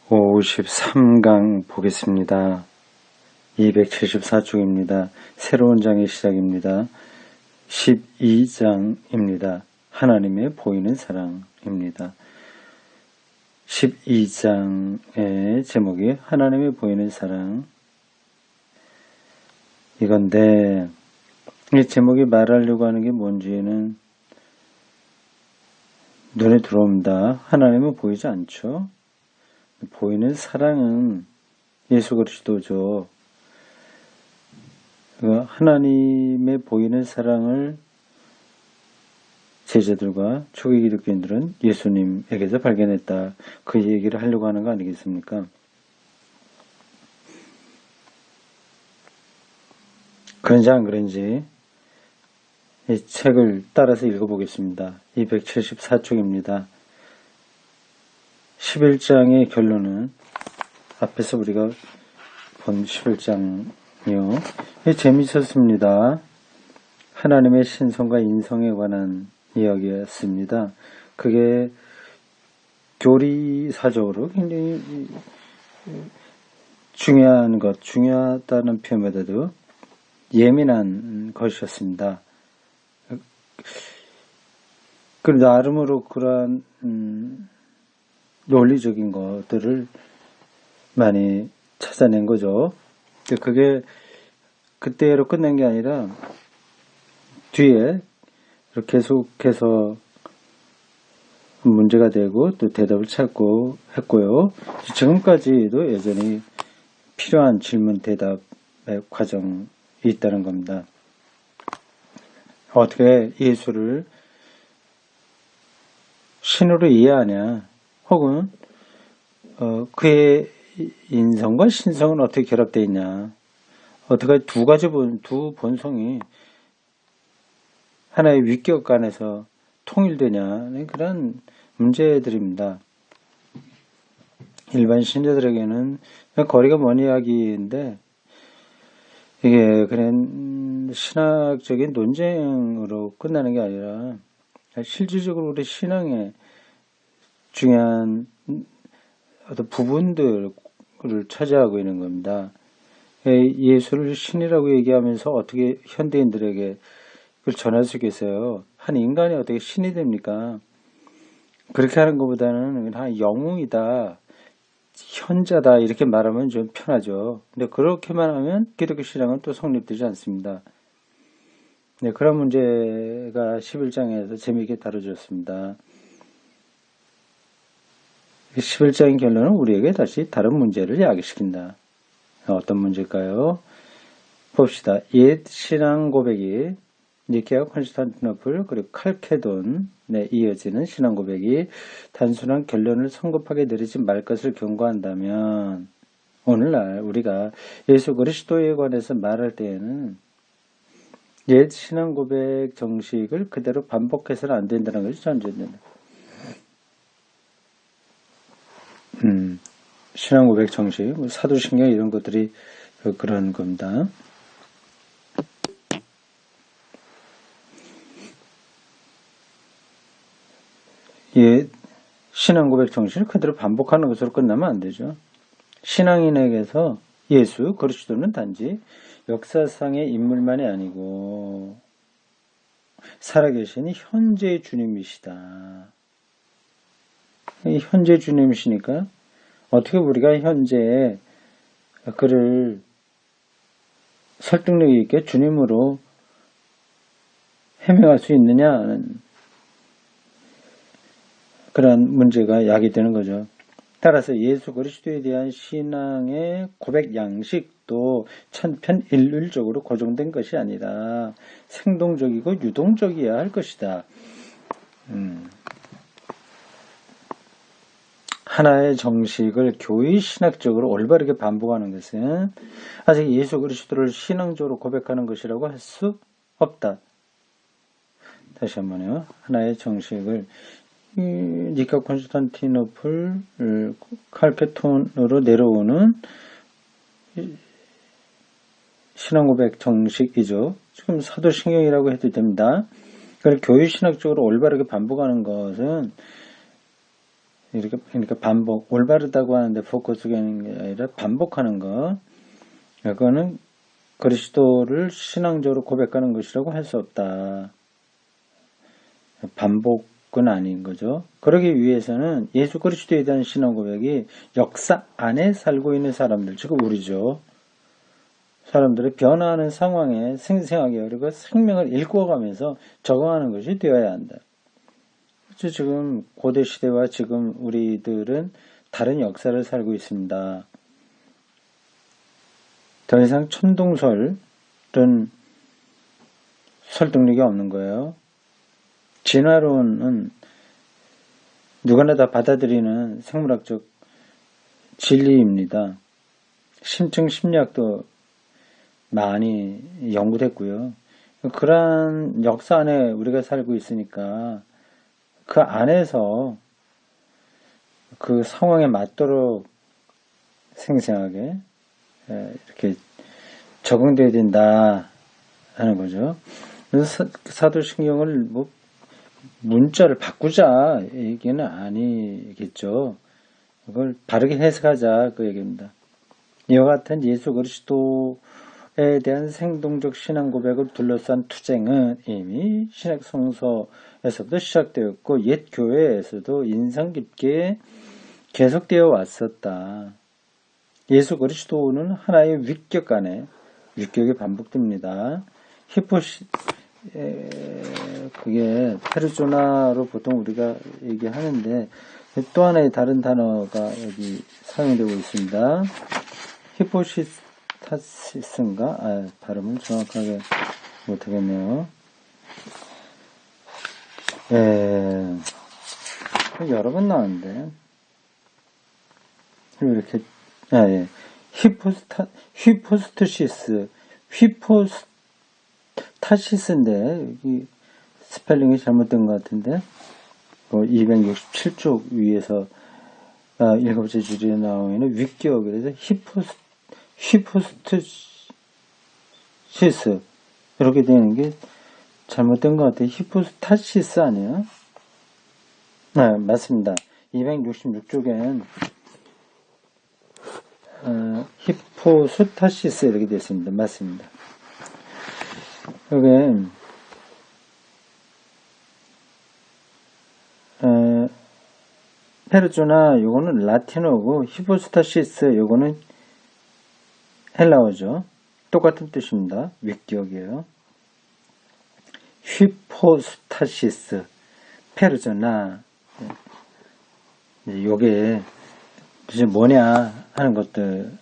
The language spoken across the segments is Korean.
53강 보겠습니다. 274쪽입니다. 새로운 장의 시작입니다. 12장입니다. 하나님의 보이는 사랑입니다. 12장의 제목이 하나님의 보이는 사랑 이건데, 이 제목이 말하려고 하는 게 뭔지는 눈에 들어옵니다. 하나님은 보이지 않죠. 보이는 사랑은 예수 그리스도죠. 하나님의 보이는 사랑을 제자들과 초기 기독교인들은 예수님에게서 발견했다. 그 얘기를 하려고 하는 거 아니겠습니까? 그런지 안 그런지 이 책을 따라서 읽어보겠습니다. 274쪽입니다. 11장의 결론은 앞에서 우리가 본 11장이요. 재미있었습니다. 하나님의 신성과 인성에 관한 이야기였습니다. 그게 교리사적으로 굉장히 중요하다는 표현보다도 예민한 것이었습니다. 그 나름으로 그러한 논리적인 것들을 많이 찾아낸 거죠. 그게 그때로 끝난 게 아니라 뒤에 계속해서 문제가 되고 또 대답을 찾고 했고요. 지금까지도 여전히 필요한 질문 대답의 과정이 있다는 겁니다. 어떻게 예수를 신으로 이해하냐, 혹은 그의 인성과 신성은 어떻게 결합되어 있냐, 어떻게 두 본성이 하나의 위격 간에서 통일되냐, 그런 문제들입니다. 일반 신자들에게는 거리가 먼 이야기인데, 이게 그냥 신학적인 논쟁으로 끝나는 게 아니라 실질적으로 우리 신앙의 중요한 어떤 부분들을 차지하고 있는 겁니다. 예수를 신이라고 얘기하면서 어떻게 현대인들에게 그걸 전할 수 있겠어요? 한 인간이 어떻게 신이 됩니까? 그렇게 하는 것보다는 한 영웅이다, 현자다, 이렇게 말하면 좀 편하죠. 근데 그렇게만 하면 기독교 신앙은 또 성립되지 않습니다. 네, 그런 문제가 11장에서 재미있게 다뤄졌습니다. 11장의 결론은 우리에게 다시 다른 문제를 야기시킨다. 어떤 문제일까요? 봅시다. 옛 신앙 고백이 니케아, 콘스탄티노플, 그리고 칼케돈에 이어지는 신앙 고백이 단순한 결론을 성급하게 내리지 말 것을 경고한다면, 오늘날 우리가 예수 그리스도에 관해서 말할 때에는 옛 신앙 고백 정식을 그대로 반복해서는 안 된다는 것이 전제됩니다. 신앙 고백 정식, 사도신경 이런 것들이 그런 겁니다. 예, 신앙 고백 정신을 그대로 반복하는 것으로 끝나면 안 되죠. 신앙인에게서 예수 그리스도는 단지 역사상의 인물만이 아니고 살아계신 현재의 주님이시다. 현재 주님이시니까 어떻게 우리가 현재에 그를 설득력 있게 주님으로 해명할 수 있느냐는 그런 문제가 야기되는 거죠. 따라서 예수 그리스도에 대한 신앙의 고백 양식도 천편일률적으로 고정된 것이 아니라 생동적이고 유동적이어야 할 것이다. 하나의 정식을 교의 신학적으로 올바르게 반복하는 것은 아직 예수 그리스도를 신앙적으로 고백하는 것이라고 할 수 없다. 다시 한번요. 하나의 정식을 니케아, 콘스탄티노플, 칼케톤으로 내려오는 신앙고백 정식이죠. 지금 사도신경이라고 해도 됩니다. 그걸 교회 신학적으로 올바르게 반복하는 것은 이렇게, 그러니까 반복, 올바르다고 하는데 포커스가 있는 게 아니라 반복하는 거. 이거는 그리스도를 신앙적으로 고백하는 것이라고 할 수 없다. 반복은 아닌 거죠. 그러기 위해서는 예수 그리스도에 대한 신앙 고백이 역사 안에 살고 있는 사람들, 즉 우리죠. 사람들의 변화하는 상황에 생생하게 그리고 생명을 일궈가면서 적응하는 것이 되어야 한다. 그렇죠. 지금 고대 시대와 지금 우리들은 다른 역사를 살고 있습니다. 더 이상 천동설은 설득력이 없는 거예요. 진화론은 누구나 다 받아들이는 생물학적 진리입니다. 심층 심리학도 많이 연구됐고요. 그러한 역사 안에 우리가 살고 있으니까 그 안에서 그 상황에 맞도록 생생하게 이렇게 적응돼야 된다 하는 거죠. 그래서 사도신경을 뭐 문자를 바꾸자 얘기는 아니겠죠. 그걸 바르게 해석하자 그 얘기입니다. 이와 같은 예수 그리스도에 대한 생동적 신앙 고백을 둘러싼 투쟁은 이미 신약 성서에서도 시작되었고 옛 교회에서도 인상 깊게 계속되어 왔었다. 예수 그리스도는 하나의 위격 안에 위격이 반복됩니다. 그게 페르소나로 보통 우리가 얘기하는데 또 하나의 다른 단어가 여기 사용되고 있습니다. 히포시스타시스인가? 발음을 정확하게 못하겠네요. 여러 번 나왔는데 이렇게 히포스타시스인데 여기 스펠링이 잘못된 것 같은데 267쪽 위에서 7번째 줄에 나오는 위격 그래서 히포스타시스 이렇게 되는 게 잘못된 것 같아요. 히포스타시스 아니에요? 네, 맞습니다. 266쪽엔 히포스타시스 이렇게 되어 있습니다. 맞습니다. 여기 페르조나 요거는 라틴어고 히포스타시스 요거는 헬라어죠. 똑같은 뜻입니다. 위격이에요. 히포스타시스 페르조나 요게 도대체 뭐냐 하는 것들을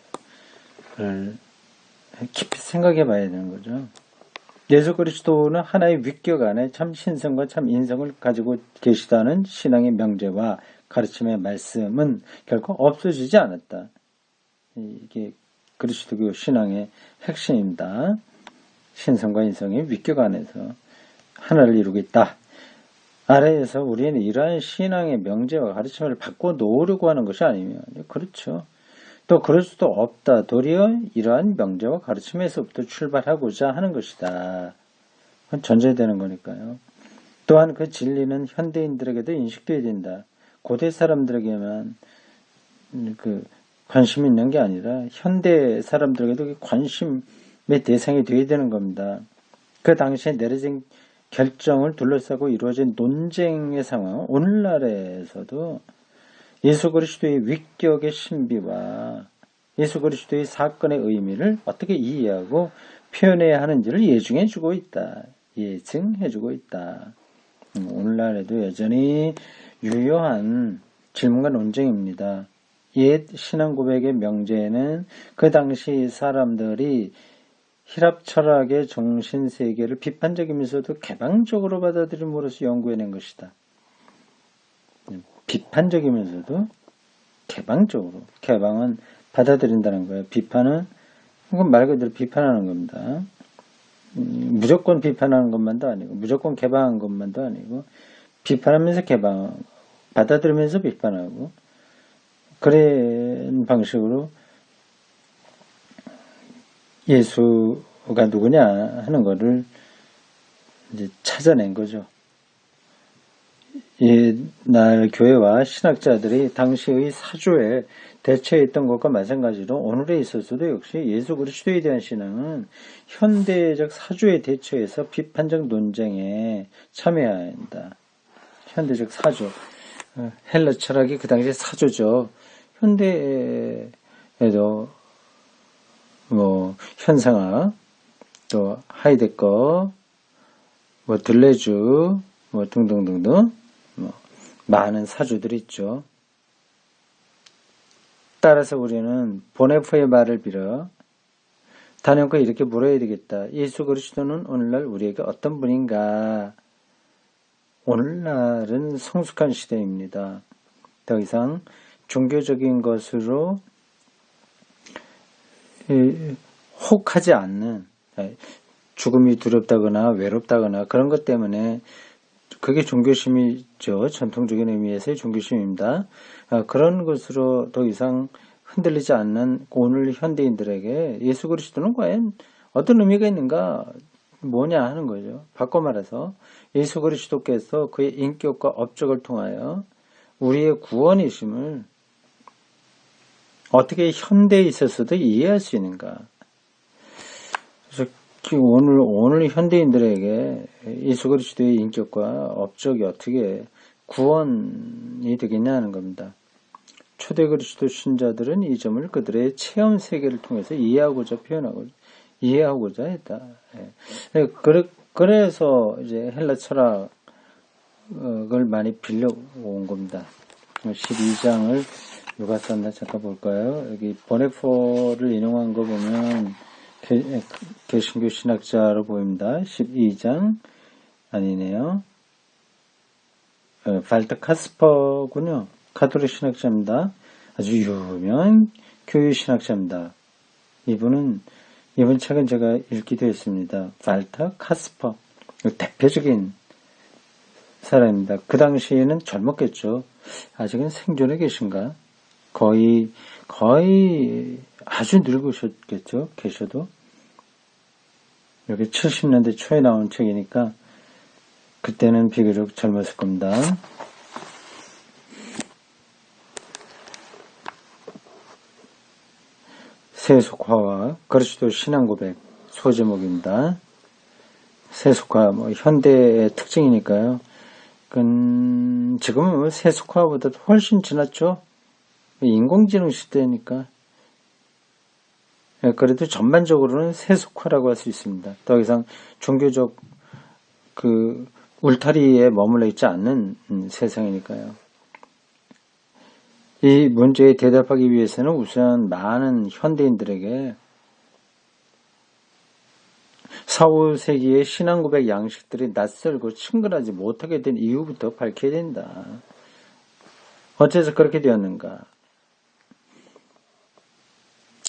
깊이 생각해 봐야 되는 거죠. 예수 그리스도는 하나의 위격 안에 참 신성과 참 인성을 가지고 계시다는 신앙의 명제와 가르침의 말씀은 결코 없어지지 않았다. 이게 그리스도교 신앙의 핵심입니다. 신성과 인성의 위격 안에서 하나를 이루고 있다. 아래에서 우리는 이러한 신앙의 명제와 가르침을 바꿔 놓으려고 하는 것이 아니면 그렇죠. 또 그럴 수도 없다. 도리어 이러한 명제와 가르침에서부터 출발하고자 하는 것이다. 그건 전제되는 거니까요. 또한 그 진리는 현대인들에게도 인식되어야 된다. 고대 사람들에게만 그 관심이 있는 게 아니라 현대 사람들에게도 관심의 대상이 되어야 되는 겁니다. 그 당시에 내려진 결정을 둘러싸고 이루어진 논쟁의 상황, 오늘날에서도 예수 그리스도의 위격의 신비와 예수 그리스도의 사건의 의미를 어떻게 이해하고 표현해야 하는지를 예증해주고 있다. 예증해주고 있다. 오늘날에도 여전히 유효한 질문과 논쟁입니다. 옛 신앙 고백의 명제는 그 당시 사람들이 힐랍 철학의 정신 세계를 비판적이면서도 개방적으로 받아들임으로써 연구해낸 것이다. 비판적이면서도 개방적으로. 개방은 받아들인다는 거예요. 비판은 이건 말 그대로 비판하는 겁니다. 무조건 비판하는 것만도 아니고 무조건 개방한 것만도 아니고 비판하면서 개방, 받아들이면서 비판하고 그런 방식으로 예수가 누구냐 하는 거를 이제 찾아낸 거죠. 옛날 교회와 신학자들이 당시의 사조에 대처했던 것과 마찬가지로 오늘에 있어서도 역시 예수 그리스도에 대한 신앙은 현대적 사조에 대처해서 비판적 논쟁에 참여해야 한다. 현대적 사조. 헬라 철학이 그 당시에 사조죠. 현대에도 뭐 현상학, 또 하이데거, 뭐 들레주, 뭐 등등등등 뭐 많은 사주들이 있죠. 따라서 우리는 보네프의 말을 빌어 단연코 이렇게 물어야 되겠다. 예수 그리스도는 오늘날 우리에게 어떤 분인가? 오늘날은 성숙한 시대입니다. 더 이상 종교적인 것으로 혹하지 않는, 죽음이 두렵다거나 외롭다거나 그런 것 때문에, 그게 종교심이죠. 전통적인 의미에서의 종교심입니다. 그런 것으로 더 이상 흔들리지 않는 오늘 현대인들에게 예수 그리스도는 과연 어떤 의미가 있는가, 뭐냐 하는 거죠. 바꿔 말해서 예수 그리스도께서 그의 인격과 업적을 통하여 우리의 구원이심을 어떻게 현대에 있어서도 이해할 수 있는가. 그래서 오늘 현대인들에게 예수 그리스도의 인격과 업적이 어떻게 구원이 되겠냐 하는 겁니다. 초대 그리스도 신자들은 이 점을 그들의 체험 세계를 통해서 이해하고자 했다. 그래서 이제 헬라 철학을 많이 빌려온 겁니다. 12장을 누가 썼나 잠깐 볼까요? 여기 보네포를 인용한 거 보면 개신교 신학자로 보입니다. 12장 아니네요. 발터 카스퍼군요. 가톨릭 신학자입니다. 아주 유명한 교회 신학자입니다. 이분 책은 제가 읽기도 했습니다. 발터 카스퍼. 대표적인 사람입니다. 그 당시에는 젊었겠죠. 아직은 생존해 계신가? 거의 아주 늙으셨겠죠. 계셔도. 여기 70년대 초에 나온 책이니까 그때는 비교적 젊었을 겁니다. 세속화와 그리스도 신앙 고백 소제목입니다. 세속화, 현대의 특징이니까요. 지금은 세속화보다 훨씬 지났죠. 인공지능 시대니까. 그래도 전반적으로는 세속화라고 할 수 있습니다. 더 이상 종교적 울타리에 머물러 있지 않는 세상이니까요. 이 문제에 대답하기 위해서는 우선 많은 현대인들에게 4, 5세기의 신앙 고백 양식들이 낯설고 친근하지 못하게 된 이유부터 밝혀야 된다. 어째서 그렇게 되었는가?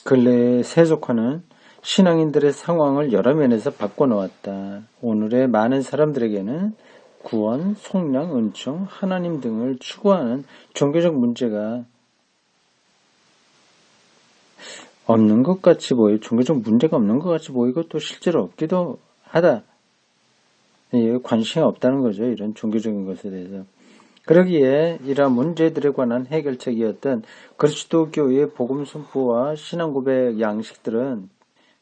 근래의 세속화는 신앙인들의 상황을 여러 면에서 바꿔놓았다. 오늘의 많은 사람들에게는 구원, 속량, 은총, 하나님 등을 추구하는 종교적 문제가 없는 것 같이 보이고, 종교적 문제가 없는 것 같이 보이고 또 실제로 없기도 하다. 관심이 없다는 거죠. 이런 종교적인 것에 대해서. 그러기에 이러한 문제들에 관한 해결책이었던 그리스도교의 복음 선포와 신앙 고백 양식들은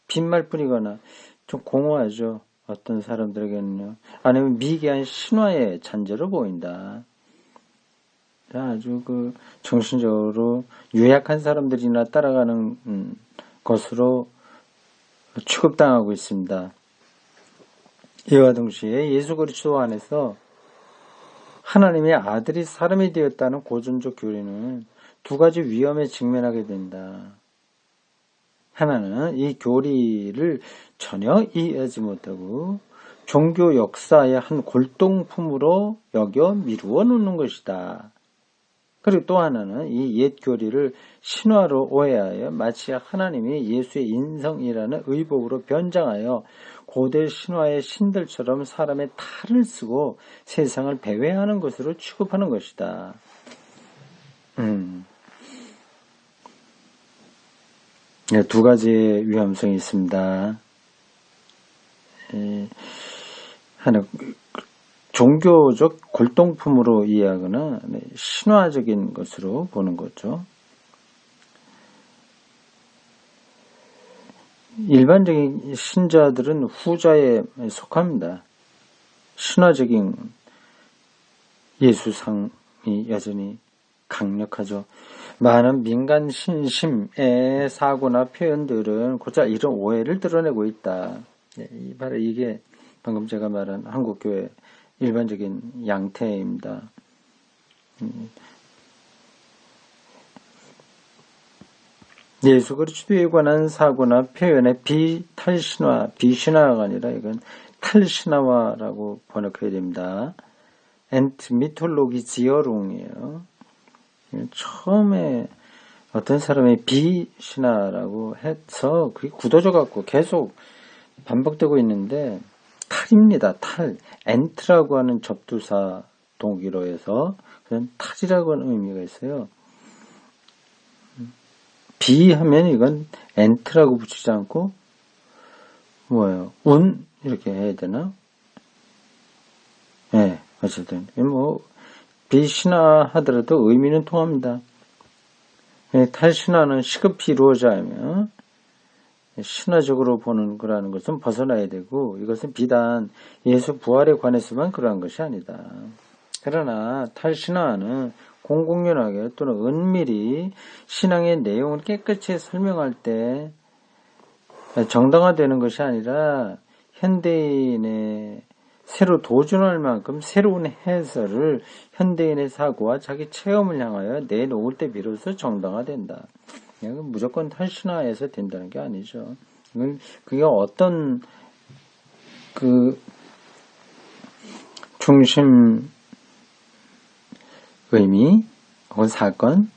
빈말뿐이거나 좀 공허하죠. 어떤 사람들에게는요. 아니면 미개한 신화의 잔재로 보인다. 아주 정신적으로 유약한 사람들이나 따라가는 것으로 취급당하고 있습니다. 이와 동시에 예수 그리스도 안에서 하나님의 아들이 사람이 되었다는 고전적 교리는 두 가지 위험에 직면하게 된다. 하나는 이 교리를 전혀 이해하지 못하고 종교 역사의 한 골동품으로 여겨 미루어 놓는 것이다. 그리고 또 하나는 이 옛 교리를 신화로 오해하여 마치 하나님이 예수의 인성이라는 의복으로 변장하여 고대 신화의 신들처럼 사람의 탈을 쓰고 세상을 배회하는 것으로 취급하는 것이다. 두 가지의 위험성이 있습니다. 하나, 종교적 골동품으로 이해하거나 신화적인 것으로 보는 거죠. 일반적인 신자들은 후자에 속합니다. 신화적인 예수상이 여전히 강력하죠. 많은 민간 신심의 사고나 표현들은 고작 이런 오해를 드러내고 있다. 바로 이게 방금 제가 말한 한국교회 일반적인 양태입니다. 예수 그리스도에 관한 사고나 표현의 비탈신화, 비신화가 아니라 이건 탈신화라고 번역해야 됩니다. 엔트미톨로기지어롱이에요. 처음에 어떤 사람이 비신화라고 해서 그게 굳어져 갖고 계속 반복되고 있는데 탈입니다. 탈. 엔트라고 하는 접두사 동기로해서 그냥 탈이라고 하는 의미가 있어요. 비하면 이건 엔트라고 붙이지 않고 뭐예요? 운 이렇게 해야 되나? 네, 어쨌든 뭐 비신화 하더라도 의미는 통합니다. 탈신화는 시급히 이루어져야면 신화적으로 보는 거라는 것은 벗어나야 되고 이것은 비단 예수 부활에 관해서만 그러한 것이 아니다. 그러나 탈신화는 공공연하게 또는 은밀히 신앙의 내용을 깨끗이 설명할 때 정당화되는 것이 아니라 현대인의 새로 도전할 만큼 새로운 해설을 현대인의 사고와 자기 체험을 향하여 내놓을 때 비로소 정당화된다. 무조건 탈신화해서 된다는 게 아니죠. 그게 어떤 중심 의미 혹은 사건,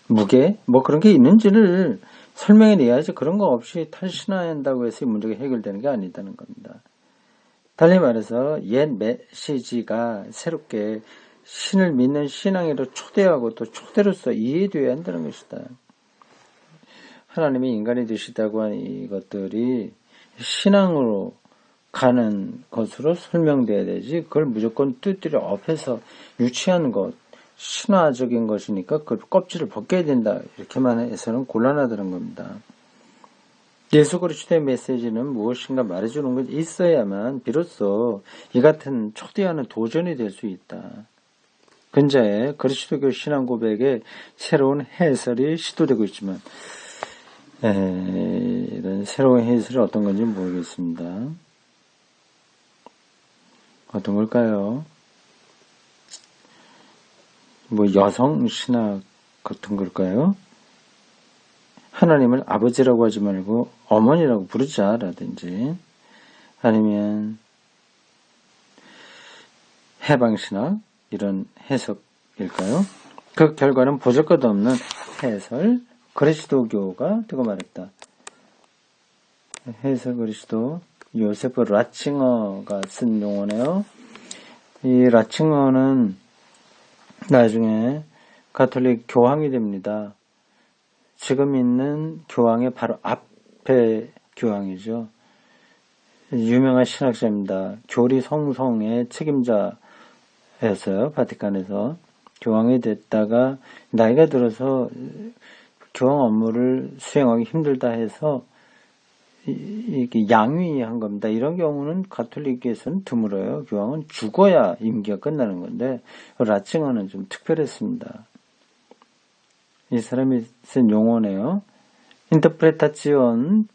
무게 뭐 그런 게 있는지를 설명해 내야지 그런 거 없이 탈신화한다고 해서 이 문제가 해결되는 게 아니다는 겁니다. 달리 말해서 옛 메시지가 새롭게 신을 믿는 신앙으로 초대하고 또 초대로서 이해되어야 한다는 것이다. 하나님이 인간이 되시다고 한 이것들이 신앙으로 가는 것으로 설명돼야 되지 그걸 무조건 뜻들이 업해서 유치한 것, 신화적인 것이니까 그 껍질을 벗겨야 된다 이렇게만 해서는 곤란하다는 겁니다. 예수 그리스도의 메시지는 무엇인가 말해주는 것이 있어야만 비로소 이 같은 초대하는 도전이 될 수 있다. 근자의 그리스도교 신앙 고백에 새로운 해설이 시도되고 있지만 이런 새로운 해설이 어떤 건지 모르겠습니다. 어떤 걸까요? 뭐 여성 신학 같은 걸까요? 하나님을 아버지라고 하지 말고 어머니라고 부르자라든지 아니면 해방신학 이런 해석일까요? 그 결과는 보잘것없는 해설 그리스도교가 되고 말했다. 해설 그리스도 요세프 라칭어가 쓴 용어네요. 이 라칭어는 나중에 가톨릭 교황이 됩니다. 지금 있는 교황의 바로 앞에 교황이죠. 유명한 신학자입니다. 교리 성성의 책임자였어요. 바티칸에서. 교황이 됐다가 나이가 들어서 교황 업무를 수행하기 힘들다 해서 이렇게 양위한 겁니다. 이런 경우는 가톨릭에서는 드물어요. 교황은 죽어야 임기가 끝나는 건데 라칭어는 좀 특별했습니다. 이 사람이 쓴 용어네요. 인터프레타치온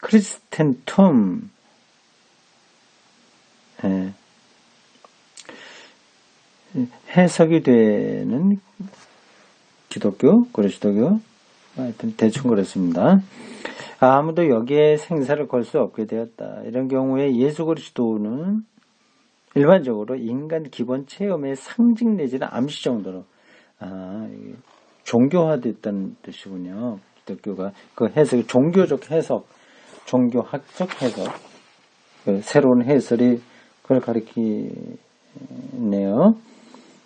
크리스텐툼 해석이 되는 기독교, 그리스도교 하여튼 대충 그렇습니다. 아무도 여기에 생사를 걸 수 없게 되었다. 이런 경우에 예수 그리스도는 일반적으로 인간 기본 체험의 상징 내지는 암시 정도로 종교화됐다는 뜻이군요. 기독교가 그 해석이 종교적 해석, 종교학적 해석, 그 새로운 해설이 그걸 가리키네요.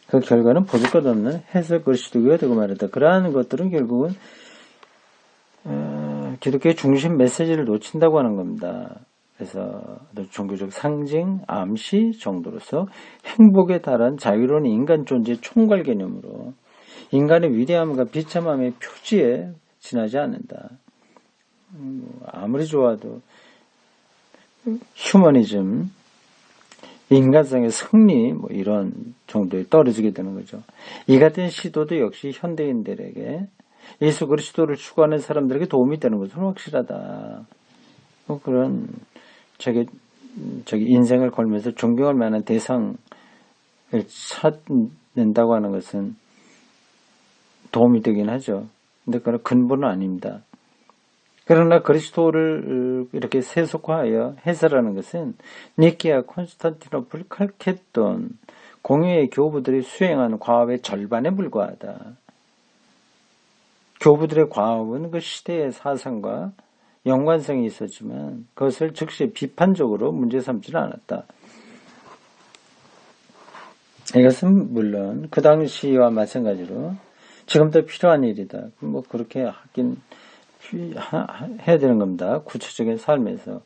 그 결과는 보잘것없는 해석 그리스도교가 되고 말했다. 그러한 것들은 결국은 기독교의 중심 메시지를 놓친다고 하는 겁니다. 그래서 종교적 상징, 암시 정도로서 행복에 달한 자유로운 인간 존재의 총괄 개념으로 인간의 위대함과 비참함의 표지에 지나지 않는다. 아무리 좋아도 휴머니즘, 인간성의 승리 이런 정도에 떨어지게 되는 거죠. 이 같은 시도도 역시 현대인들에게 예수 그리스도를 추구하는 사람들에게 도움이 되는 것은 확실하다. 그런 저기 인생을 걸면서 존경할 만한 대상을 찾는다고 하는 것은 도움이 되긴 하죠. 근데 그건 근본은 아닙니다. 그러나 그리스도를 이렇게 세속화하여 해설하는 것은 니케아, 콘스탄티노플, 칼케돈 공유의 교부들이 수행한 과업의 절반에 불과하다. 교부들의 과업은 그 시대의 사상과 연관성이 있었지만 그것을 즉시 비판적으로 문제 삼지는 않았다. 이것은 물론 그 당시와 마찬가지로 지금도 필요한 일이다. 그렇게 하긴 해야 되는 겁니다. 구체적인 삶에서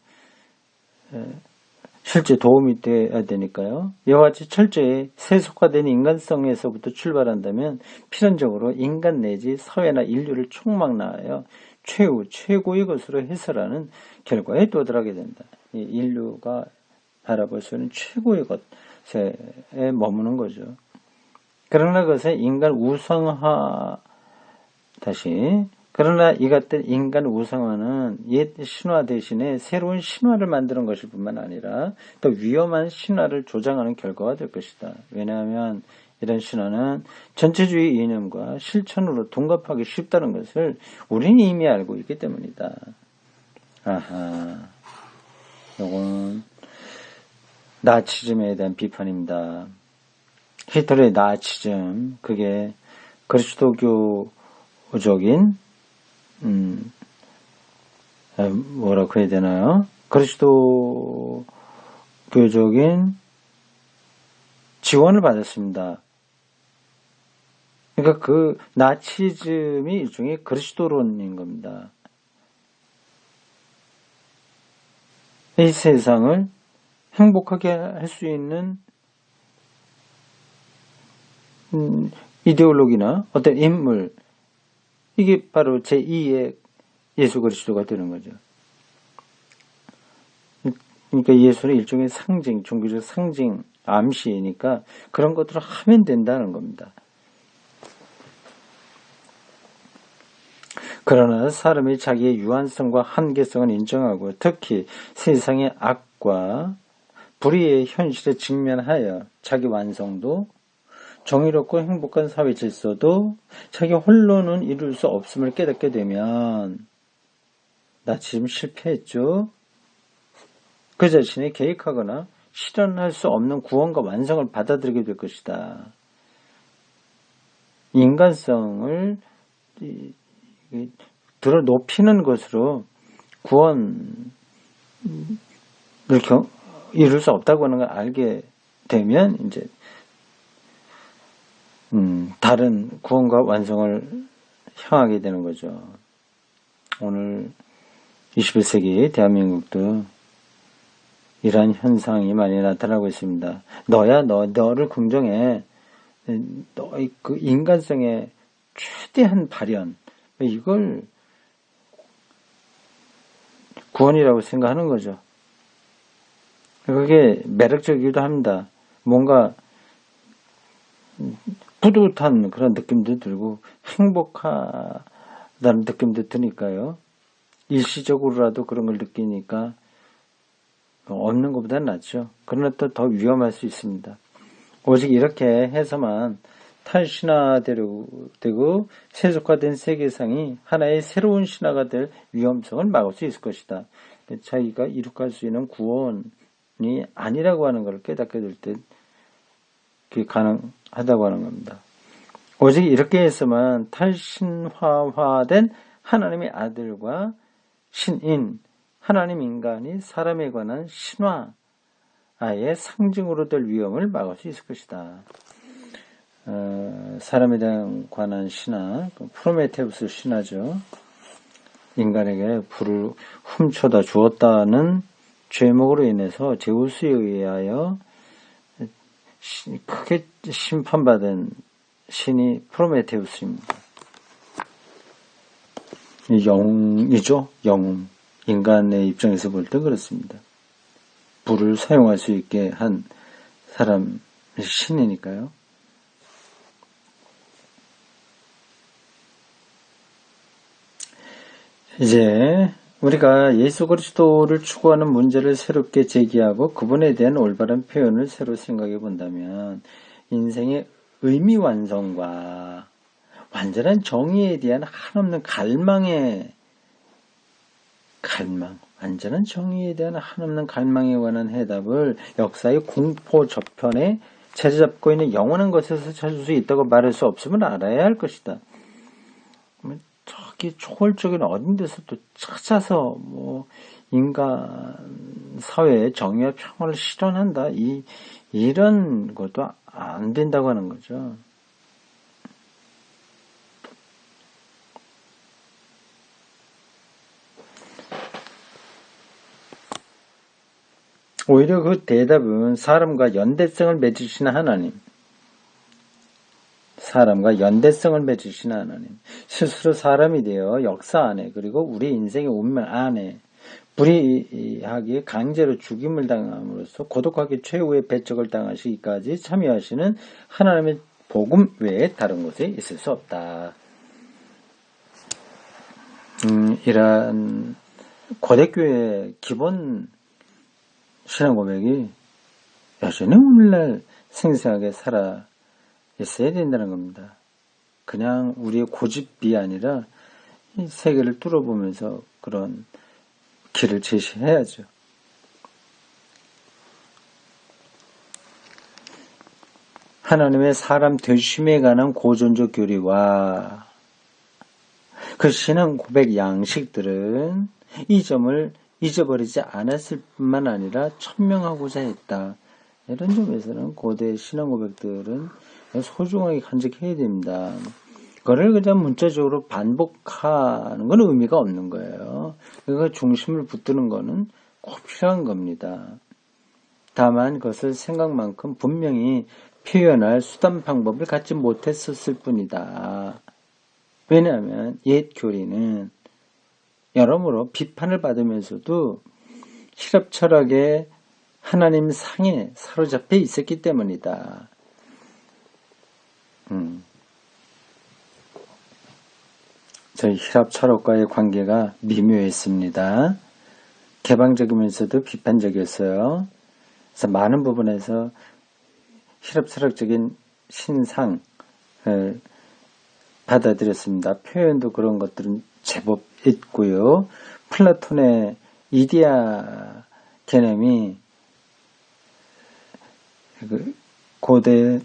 실제 도움이 돼야 되니까요. 이와 같이 철저히 세속화된 인간성에서부터 출발한다면 필연적으로 인간 내지 사회나 인류를 총망라하여 최고의 것으로 해설하는 결과에 도달하게 된다. 이 인류가 바라볼 수 있는 최고의 것에 머무는 거죠. 그러나 그것은 인간 우상화 그러나 이 같은 인간 우상화는 옛 신화 대신에 새로운 신화를 만드는 것일 뿐만 아니라 또 위험한 신화를 조장하는 결과가 될 것이다. 왜냐하면 이런 신화는 전체주의 이념과 실천으로 동갑하기 쉽다는 것을 우리는 이미 알고 있기 때문이다. 이건 나치즘에 대한 비판입니다. 히틀러의 나치즘, 그게 그리스도교적인 뭐라고 해야 되나요? 그리스도교적인 지원을 받았습니다. 그러니까 그 나치즘이 일종의 그리스도론인 겁니다. 이 세상을 행복하게 할 수 있는 이데올로기나 어떤 인물, 이게 바로 제2의 예수 그리스도가 되는 거죠. 그러니까 예수는 일종의 상징, 종교적 상징, 암시니까 그런 것들을 하면 된다는 겁니다. 그러나 사람이 자기의 유한성과 한계성을 인정하고 특히 세상의 악과 불의의 현실에 직면하여 자기 완성도, 정의롭고 행복한 사회 질서도 자기 홀로는 이룰 수 없음을 깨닫게 되면 나치즘 실패했죠. 그 자신이 계획하거나 실현할 수 없는 구원과 완성을 받아들이게 될 것이다. 인간성을 들어 높이는 것으로 구원을 이룰 수 없다고 하는 걸 알게 되면 이제 다른 구원과 완성을 향하게 되는 거죠. 오늘 21세기 대한민국도 이러한 현상이 많이 나타나고 있습니다. 너를 긍정해. 너의 그 인간성의 최대한 발현, 이걸 구원이라고 생각하는 거죠. 그게 매력적이기도 합니다. 뭔가 뿌듯한 그런 느낌도 들고 행복하다는 느낌도 드니까요. 일시적으로라도 그런 걸 느끼니까 없는 것보다는 낫죠. 그러나 또 더 위험할 수 있습니다. 오직 이렇게 해서만 탈신화되고 세속화된 세계상이 하나의 새로운 신화가 될 위험성을 막을 수 있을 것이다. 자기가 이룩할 수 있는 구원이 아니라고 하는 걸 깨닫게 될 때 그게 가능하다고 하는 겁니다. 오직 이렇게 해서만 탈신화화된 하나님의 아들과 신인, 하나님 인간이 사람에 관한 신화의 상징으로 될 위험을 막을 수 있을 것이다. 사람에 대한 관한 신화, 프로메테우스 신화죠. 인간에게 불을 훔쳐다 주었다는 죄목으로 인해서 제우스에 의하여 크게 심판받은 신이 프로메테우스입니다. 영이죠. 영웅. 인간의 입장에서 볼 때 그렇습니다. 불을 사용할 수 있게 한 사람, 신이니까요. 이제 우리가 예수 그리스도를 추구하는 문제를 새롭게 제기하고 그분에 대한 올바른 표현을 새로 생각해 본다면 인생의 의미 완성과 완전한 정의에 대한 한없는 완전한 정의에 대한 한없는 갈망에 관한 해답을 역사의 공포 저편에 자리 잡고 있는 영원한 것에서 찾을 수 있다고 말할 수 없음을 알아야 할 것이다. 저기 초월적인 어딘 데서 또 찾아서 인간 사회의 정의와 평화를 실현한다. 이런 것도 안 된다고 하는 거죠. 오히려 그 대답은 사람과 연대성을 맺으시는 하나님. 스스로 사람이 되어 역사 안에 그리고 우리 인생의 운명 안에 불의하게 강제로 죽임을 당함으로써 고독하게 최후의 배척을 당하시기까지 참여하시는 하나님의 복음 외에 다른 곳에 있을 수 없다. 이러한 고대교회의 기본 신앙 고백이 여전히 오늘날 생생하게 살아 있어야 된다는 겁니다. 그냥 우리의 고집이 아니라 이 세계를 뚫어보면서 그런 길을 제시해야죠. 하나님의 사람 되심에 관한 고전적 교리와 그 신앙 고백 양식들은 이 점을 잊어버리지 않았을 뿐만 아니라 천명하고자 했다. 이런 점에서는 고대 신앙 고백들은 소중하게 간직해야 됩니다. 그거를 그냥 문자적으로 반복하는 건 의미가 없는 거예요. 그러니까 중심을 붙드는 거는 꼭 필요한 겁니다. 다만 그것을 생각만큼 분명히 표현할 수단 방법을 갖지 못했었을 뿐이다. 왜냐하면 옛 교리는 여러모로 비판을 받으면서도 실업 철학의 하나님 상에 사로잡혀 있었기 때문이다. 저희 실업 철학과의 관계가 미묘했습니다. 개방적이면서도 비판적이었어요. 그래서 많은 부분에서 실업 철학적인 신상을 받아들였습니다. 표현도 그런 것들은 제법 있고요. 플라톤의 이데아 개념이 고대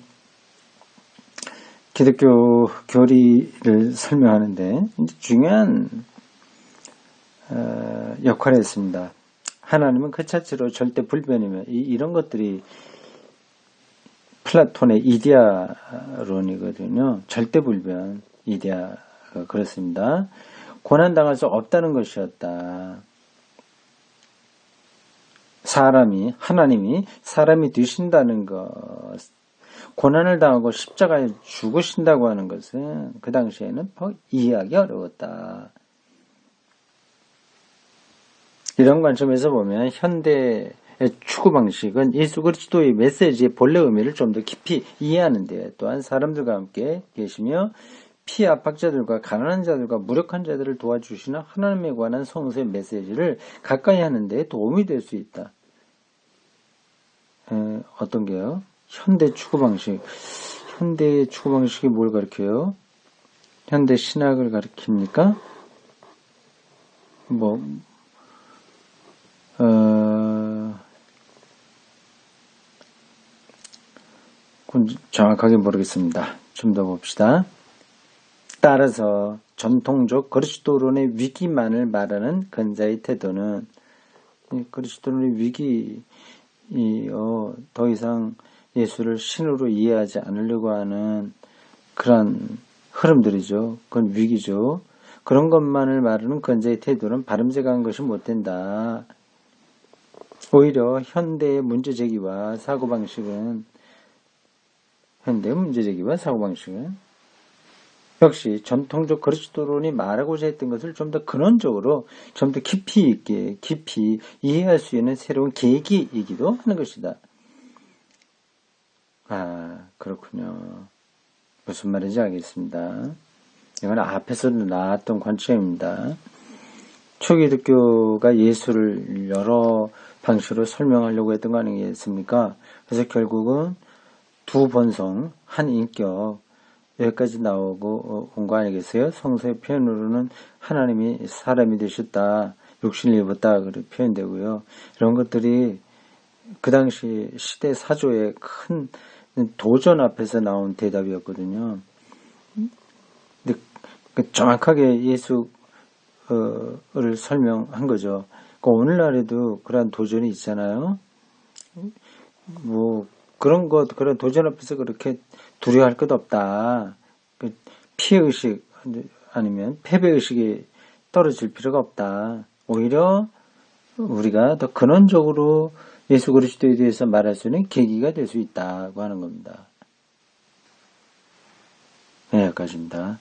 기독교 교리를 설명하는데 중요한 역할을 했습니다. 하나님은 그 자체로 절대 불변이며 이런 것들이 플라톤의 이데아론이거든요. 절대 불변 이데아가 그렇습니다. 고난당할 수 없다는 것이었다. 하나님이 사람이 되신다는 것, 고난을 당하고 십자가에 죽으신다고 하는 것은 그 당시에는 이해하기 어려웠다. 이런 관점에서 보면 현대의 추구 방식은 예수 그리스도의 메시지의 본래 의미를 좀 더 깊이 이해하는 데 또한 사람들과 함께 계시며 피해 압박자들과 가난한 자들과 무력한 자들을 도와주시는 하나님에 관한 성서의 메시지를 가까이 하는 데 도움이 될 수 있다. 어떤 게요? 현대 추구 방식. 현대의 추구 방식이 뭘 가르쳐요? 현대 신학을 가르칩니까? 정확하게 모르겠습니다. 좀 더 봅시다. 따라서 전통적 그리스도론의 위기만을 말하는 근자의 태도는 그리스도론의 위기 더 이상 예수를 신으로 이해하지 않으려고 하는 그런 흐름들이죠. 그건 위기죠. 그런 것만을 말하는 근자의 태도는 발음제거한 것이 못 된다. 오히려 현대의 문제제기와 사고방식은 역시 전통적 그리스도론이 말하고자 했던 것을 좀 더 근원적으로 좀 더 깊이 있게 깊이 이해할 수 있는 새로운 계기이기도 하는 것이다. 아, 그렇군요. 무슨 말인지 알겠습니다. 이건 앞에서도 나왔던 관점입니다. 초기독교가 예수를 여러 방식으로 설명하려고 했던 거 아니겠습니까? 그래서 결국은 두 본성, 한 인격, 여기까지 나오고 온 거 아니겠어요? 성서의 표현으로는 하나님이 사람이 되셨다, 육신을 입었다, 그렇게 표현되고요. 이런 것들이 그 당시 시대 사조의 큰 도전 앞에서 나온 대답이었거든요. 근데 정확하게 예수를 설명한 거죠. 오늘날에도 그러한 도전이 있잖아요. 뭐 그런 도전 앞에서 그렇게 두려워할 것 없다. 피해의식 아니면 패배의식이 떨어질 필요가 없다. 오히려 우리가 더 근원적으로 예수 그리스도에 대해서 말할 수 있는 계기가 될 수 있다고 하는 겁니다. 네, 여기까지입니다.